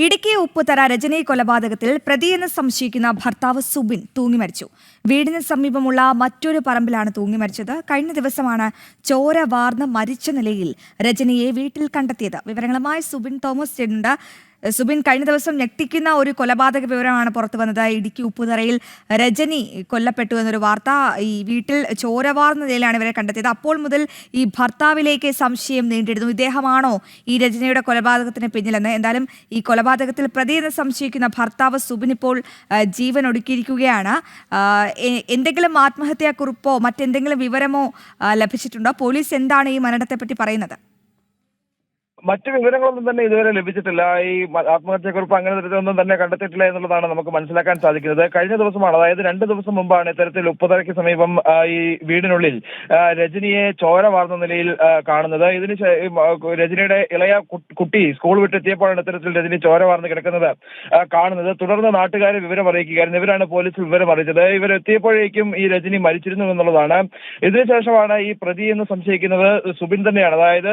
ഇടുക്കി ഉപ്പുതറ രജനി കൊലപാതകത്തിൽ പ്രതിയെന്ന് സംശയിക്കുന്ന ഭർത്താവ് സുബിൻ തൂങ്ങിമരിച്ചു. വീടിന് സമീപമുള്ള മറ്റൊരു പറമ്പിലാണ് തൂങ്ങിമരിച്ചത്. കഴിഞ്ഞ ദിവസമാണ് ചോര വാർന്ന് മരിച്ച നിലയിൽ രജനിയെ വീട്ടിൽ കണ്ടെത്തിയത്. വിവരങ്ങളുമായി സുബിൻ തോമസ് ചേരുന്നുണ്ട്. സുബിൻ, കഴിഞ്ഞ ദിവസം ഞെട്ടിക്കുന്ന ഒരു കൊലപാതക വിവരമാണ് പുറത്തു വന്നത്. ഇടുക്കി ഉപ്പുതറയിൽ രജനി കൊല്ലപ്പെട്ടു എന്നൊരു വാർത്ത. ഈ വീട്ടിൽ ചോരവാർന്ന നിലയിലാണ് ഇവരെ കണ്ടെത്തിയത്. അപ്പോൾ മുതൽ ഈ ഭർത്താവിലേക്ക് സംശയം നീണ്ടിരുന്നു. ഇദ്ദേഹമാണോ ഈ രജനിയുടെ കൊലപാതകത്തിന് പിന്നിലെന്ന്? എന്തായാലും ഈ കൊലപാതകത്തിൽ പ്രതിയെന്ന് സംശയിക്കുന്ന ഭർത്താവ് സുബിൻ ഇപ്പോൾ ജീവൻ ഒടുക്കിയിരിക്കുകയാണ്. എന്തെങ്കിലും ആത്മഹത്യാക്കുറിപ്പോ മറ്റെന്തെങ്കിലും വിവരമോ ലഭിച്ചിട്ടുണ്ടോ? പോലീസ് എന്താണ് ഈ മരണത്തെപ്പറ്റി പറയുന്നത്? മറ്റു വിവരങ്ങളൊന്നും തന്നെ ഇതുവരെ ലഭിച്ചിട്ടില്ല. ഈ ആത്മഹത്യക്കുറിപ്പ് അങ്ങനെ തരത്തിലൊന്നും തന്നെ കണ്ടെത്തിയിട്ടില്ല എന്നുള്ളതാണ് നമുക്ക് മനസ്സിലാക്കാൻ സാധിക്കുന്നത്. കഴിഞ്ഞ ദിവസമാണ്, അതായത് 2 ദിവസം മുമ്പാണ് ഇത്തരത്തിൽ ഉപ്പുതറയ്ക്ക് സമീപം ഈ വീടിനുള്ളിൽ രജനിയെ ചോര വാർന്ന നിലയിൽ കാണുന്നത്. ഇതിന് രജനിയുടെ ഇളയ കുട്ടി സ്കൂൾ വിട്ടെത്തിയപ്പോഴാണ് ഇത്തരത്തിൽ രജനി ചോര വാർന്ന് കിടക്കുന്നത് കാണുന്നത്. തുടർന്ന് നാട്ടുകാരെ വിവരം അറിയിക്കുകയായിരുന്നു. ഇവരാണ് പോലീസിൽ വിവരം അറിയിച്ചത്. ഇവരെത്തിയപ്പോഴേക്കും ഈ രജനി മരിച്ചിരുന്നു എന്നുള്ളതാണ്. ഇതിനുശേഷമാണ് ഈ പ്രതി എന്ന് സംശയിക്കുന്നത് സുബിൻ തന്നെയാണ്. അതായത്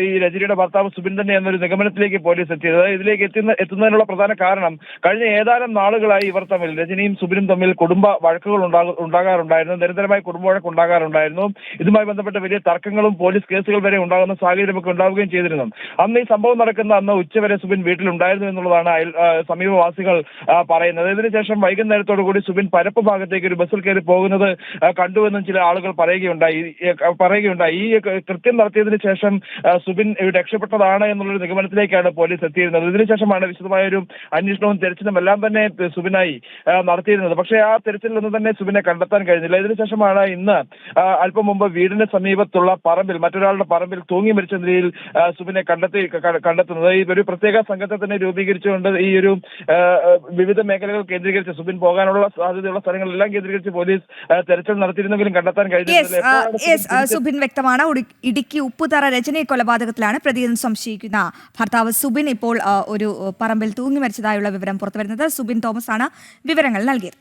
ഈ രജനിയുടെ ഭർത്താവ് സുബിൻ തന്നെ എന്നൊരു നിഗമനത്തിലേക്ക് പോലീസ് എത്തിയത്. ഇതിലേക്ക് എത്തുന്നതിനുള്ള പ്രധാന കാരണം, കഴിഞ്ഞ ഏതാനും നാളുകളായി ഇവർ തമ്മിൽ, രജനിയും സുബിനും തമ്മിൽ കുടുംബ വഴക്കുകൾ ഉണ്ടാകാറുണ്ടായിരുന്നു. നിരന്തരമായി കുടുംബ വഴക്ക് ഉണ്ടാകാറുണ്ടായിരുന്നു. ഇതുമായി ബന്ധപ്പെട്ട് വലിയ തർക്കങ്ങളും പോലീസ് കേസുകൾ വരെ ഉണ്ടാകുന്ന സാഹചര്യമൊക്കെ ഉണ്ടാവുകയും ചെയ്തിരുന്നു. അന്ന് ഈ സംഭവം നടക്കുന്ന അന്ന് ഉച്ചവരെ സുബിൻ വീട്ടിലുണ്ടായിരുന്നു എന്നുള്ളതാണ് സമീപവാസികൾ പറയുന്നത്. ഇതിനുശേഷം വൈകുന്നേരത്തോടു കൂടി സുബിൻ പരപ്പ് ഭാഗത്തേക്ക് ഒരു ബസ്സിൽ കയറി പോകുന്നത് കണ്ടുവെന്നും ചില ആളുകൾ പറയുകയുണ്ടായി. ഈ കൃത്യം നടത്തിയതിനു ശേഷം സുബിൻ രക്ഷപ്പെട്ടതാണ് എന്നുള്ളൊരു നിഗമനത്തിലേക്കാണ് പോലീസ് എത്തിയിരുന്നത്. ഇതിനുശേഷമാണ് വിശദമായ ഒരു അന്വേഷണവും തെരച്ചിലും എല്ലാം തന്നെ സുബിനായി നടത്തിയിരുന്നത്. പക്ഷേ ആ തെരച്ചിലൊന്നും തന്നെ സുബിനെ കണ്ടെത്താൻ കഴിഞ്ഞില്ല. ഇതിനുശേഷമാണ് ഇന്ന് അല്പം മുമ്പ് വീടിന് സമീപത്തുള്ള പറമ്പിൽ, മറ്റൊരാളുടെ പറമ്പിൽ തൂങ്ങി മരിച്ച നിലയിൽ സുബിനെ കണ്ടെത്തുന്നത്. ഈ ഒരു പ്രത്യേക സംഘത്തെ തന്നെ രൂപീകരിച്ചുകൊണ്ട് ഈ ഒരു വിവിധ മേഖലകൾ കേന്ദ്രീകരിച്ച് സുബിൻ പോകാനുള്ള സാധ്യതയുള്ള സ്ഥലങ്ങളെല്ലാം കേന്ദ്രീകരിച്ച് പോലീസ് തെരച്ചിൽ നടത്തിയിരുന്നെങ്കിലും കണ്ടെത്താൻ കഴിഞ്ഞില്ല. സുബിൻ വ്യക്തമാണ്. ഇടുക്കി ഉപ്പുതറ രജനി കൊലപാതകത്തിലാണ് പ്രതിയെന്ന് സംശയിക്കുന്ന ഭർത്താവ് സുബിൻ ഇപ്പോൾ ഒരു പറമ്പിൽ തൂങ്ങി മരിച്ചതായുള്ള വിവരം പുറത്തുവരുന്നത്. സുബിൻ തോമസ് ആണ് വിവരങ്ങൾ നൽകിയത്.